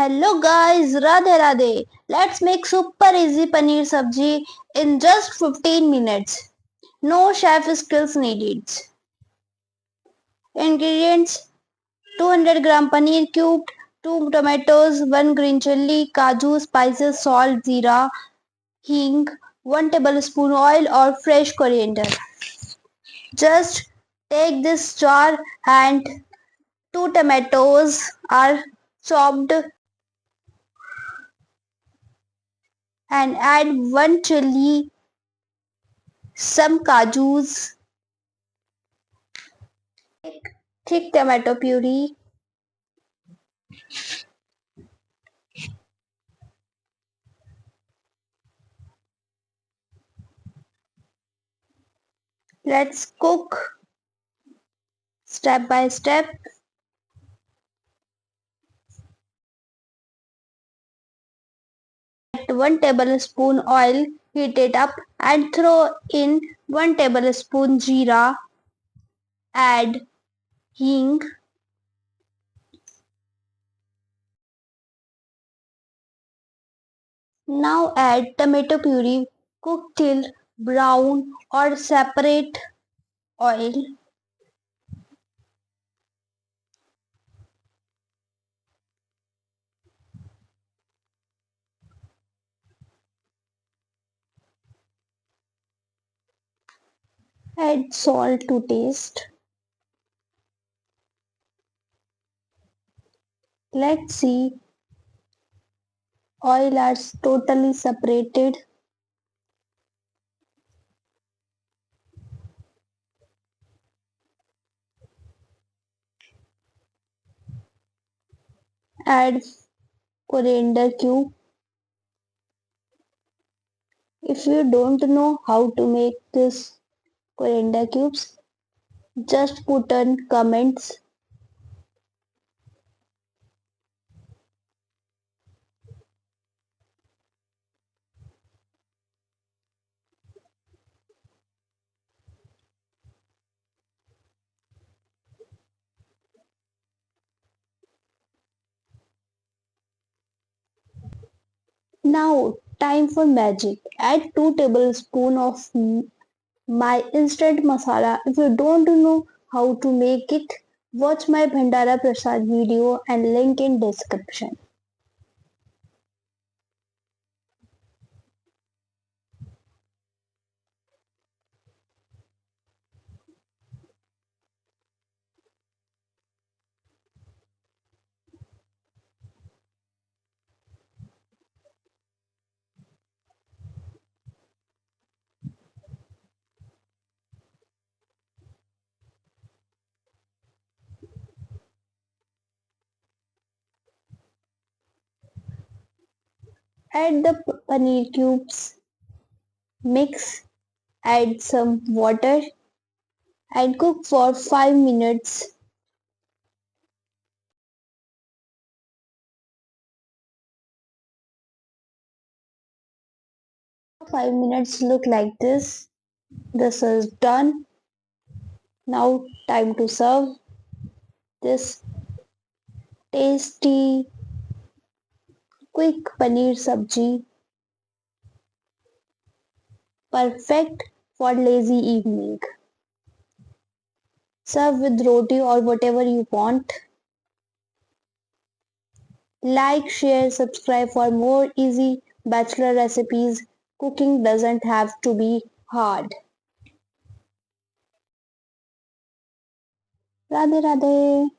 Hello guys, Radhe Radhe. Let's make super easy paneer sabji in just 15 minutes. No chef skills needed. Ingredients: 200 gram paneer cubed, 2 tomatoes, 1 green chilli, kaju, spices, salt, jeera, hing, 1 tablespoon oil or fresh coriander. Just take this jar and 2 tomatoes are chopped and add 1 chilli, some kajus, thick tomato puree. Let's cook step by step. Add 1 tablespoon oil, heat it up and throw in 1 tablespoon jeera. Add hing. Now add tomato puree, cook till brown or separate oil. Add salt to taste. Let's see, oil is totally separated. Add coriander cube. If you don't know how to make this coriander cubes, just put on comments. Now time for magic. Add 2 tablespoons of my instant masala. If you don't know how to make it, watch my Bhandara Prasad video and link in description. Add the paneer cubes, mix, add some water and cook for 5 minutes. 5 minutes look like this. This is done. Now time to serve this tasty quick paneer sabji, perfect for lazy evening. Serve with roti or whatever you want. Like, share, subscribe for more easy bachelor recipes. Cooking doesn't have to be hard. Radhe Radhe.